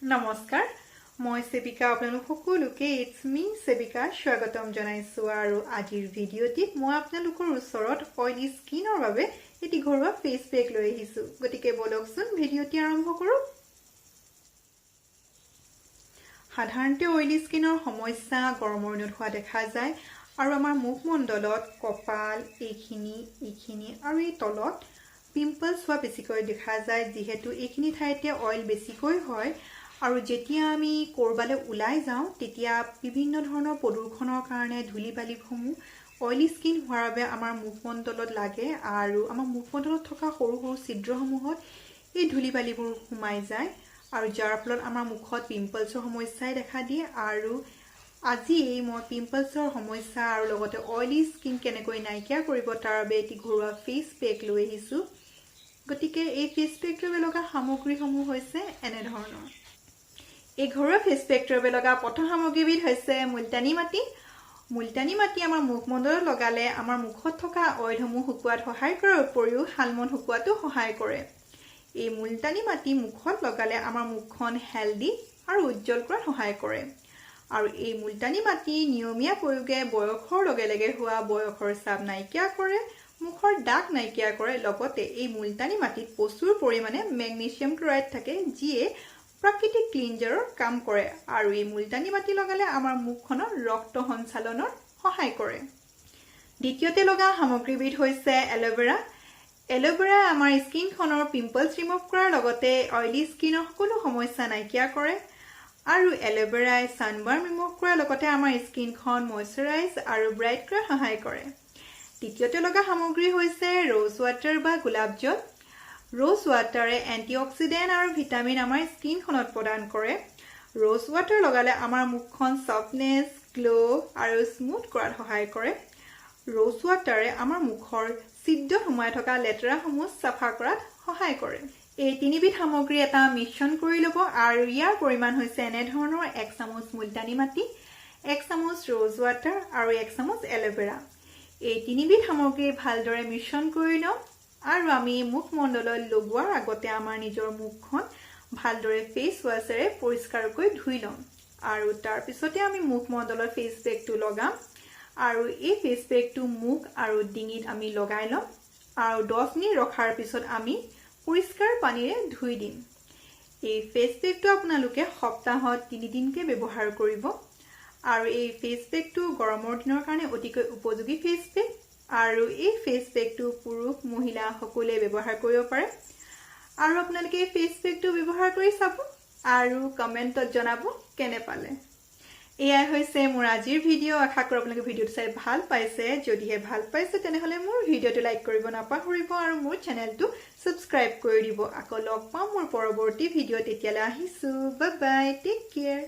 নমস্কাৰ মই সেবিকা আপোনালোক সকলোকে ইটস মি সেবিকা স্বাগতম জনাইছো আৰু আজিৰ ভিডিঅ'টিত মই আপোনালোকৰ ওচৰত অইলি স্কিনৰ বাবে এটি ঘৰুৱা ফেস পেক লৈ আহিছো গতিকে বলকচোন ভিডিঅ'টি আৰম্ভ কৰো সাধাৰণতে অইলি স্কিনৰ সমস্যা গৰমৰ দিনত হোৱা দেখা যায় আৰু আমাৰ মুখমণ্ডলত কপাল এইখিনি আৰু এই তলত পিম্পলছ হোৱা বেছিকৈ দেখা যায় যিহেতু এইখিনি ঠাইতে অইল বেছিকৈ হয় আৰু যেতিয়া আমি কৰবালে উলাই যাওঁ তেতিয়া বিভিন্ন ধৰণৰ প্ৰদূষণৰ কাৰণে ধূলি বালিসমূহ অইলি স্কিন হোৱাৰ বাবে আমাৰ মুখমণ্ডলত লাগে আৰু আমাৰ মুখমণ্ডলত থকা সৰু সৰু ছিদ্ৰসমূহত এই ধূলি বালিবোৰ সোমাই যায় আৰু যাৰ ফলত আমাৰ মুখত পিম্পলছৰ সমস্যাই দেখা দিয়ে আৰু আজি মই পিম্পলছৰ সমস্যা আৰু লগতে অইলি স্কিন কেনেকৈ নাইকিয়া কৰিব তাৰ বাবে এটি ঘৰুৱা ফেস পেক লৈ আহিছো গতিকে এই ফেস পেকটোৰ লগা সামগ্ৰীসমূহ হৈছে এনে ধৰণৰ এই ঘৰুৱা ফেস পেকটোৰ লগা প্ৰথম সামগ্ৰীবিধ হৈছে মুলতানী মাটি আমাৰ মুখমণ্ডলত লগালে আমাৰ মুখত থকা অইলসমূহ শুকুৱাত সহায় কৰাৰ উপৰিও হালমন শুকুৱাটো সহায় কৰে এই মুলতানী মাটি মুখত লগালে আমাৰ মুখখন হেলদি আৰু উজ্জ্বল কৰাত সহায় কৰে আৰু এই মুলতানী মাটি নিয়মীয়া প্ৰয়োগে বয়সৰ লগে লগে হোৱা বয়সৰ ছাপ নাইকিয়া কৰে মুখৰ দাগ নাইকিয়া কৰে লগতে এই মুলতানী মাটিত প্ৰচুৰ পৰিমাণে মেগনেছিয়াম ক্লোৰাইড থাকে যিয়ে প্ৰাকৃতিক ক্লিনজাৰৰ কাম কৰে আৰু এই মুলতানী মাটি লগালে আমাৰ মুখখনৰ ৰক্ত সঞ্চালনৰ সহায় কৰে দ্বিতীয়তে লগা সামগ্ৰীবিধ হৈছে এলোভেৰা আমাৰ স্কিনখনৰ পিম্পলছ ৰিমুভ কৰাৰ লগতে অইলি স্কিনৰ সকলো সমস্যা নাইকিয়া কৰে আৰু এলোভেৰাই সানবাৰ্ন ৰিমুভ কৰাৰ লগতে আমাৰ স্কিনখন ময়শ্চাৰাইজ আৰু ব্ৰাইট কৰাত সহায় কৰে তৃতীয়তে লগা সামগ্ৰী হৈছে ৰ'জ ৱাটাৰ বা গোলাপ জল ৰ'জ ৱাটাৰে এন্টিঅক্সিডেন্ট আৰু ভিটামিন আমাৰ স্কিনখনত প্ৰদান কৰে ৰ'জ ৱাটাৰ লগালে আমাৰ মুখখন সফটনেছ গ্লো আৰু স্মুথ কৰাত সহায় কৰে ৰ'জ ৱাটাৰে আমাৰ মুখৰ ছিদ্ৰত সোমাই থকা লেতেৰাসমূহ চাফা কৰাত সহায় কৰে এই তিনিবিধ সামগ্ৰী এটা মিশ্ৰণ কৰি ল'ব আৰু ইয়াৰ পৰিমাণ হৈছে এনে ধৰণৰ 1 চামুচ মুলতানী মাটি 1 চামুচ ৰ'জ ৱাটাৰ আৰু 1 চামুচ এলোভেৰা এই তিনিবিধ সামগ্ৰী ভালদৰে মিশ্ৰণ কৰি লওঁ আৰু আমি মুখমণ্ডলত লগোৱাৰ আগতে আমাৰ নিজৰ মুখখন ভালদৰে ফেস ৱাছেৰে পৰিষ্কাৰকৈ ধুই লওঁ আৰু তাৰ পিছতে আমি মুখমণ্ডলত ফেস পেকটো লগাম আৰু এই ফেস পেকটো মুখ আৰু ডিঙিত আমি লগাই লম আৰু 10 মিনিট ৰখাৰ পিছত আমি পৰিষ্কাৰ পানীৰে ধুই দিম এই ফেস পেকটো আপোনালোকে সপ্তাহত 3 দিনকৈ ব্যৱহাৰ কৰিব আৰু এই ফেস পেকটো গৰমৰ দিনৰ কাৰণে অতিকৈ উপযোগী ফেস পেক আৰু এই ফেস পেকটো পুৰুষ মহিলা সকলোৱে ব্যৱহাৰ কৰিব পাৰে আৰু আপোনালোকে এই ফেস পেকটো ব্যৱহাৰ কৰি চাব আৰু কমেন্টত জনাব কেনে পালে এয়া হৈছে মোৰ আজিৰ ভিডিঅ' আশা কৰোঁ আপোনালোকে ভিডিঅ'টো চাই ভাল পাইছে যদিহে ভাল পাইছে তেনেহলে মোৰ ভিডিঅ'টো লাইক কৰিব নাপাহৰিব আৰু মোৰ চেনেলটো সাবস্ক্ৰাইব কৰি দিব আকৌ লগ পাম মোৰ পৰৱৰ্তী ভিডিঅ' তেতিয়ালৈ আহিছো বাই বাই টেক কেয়াৰ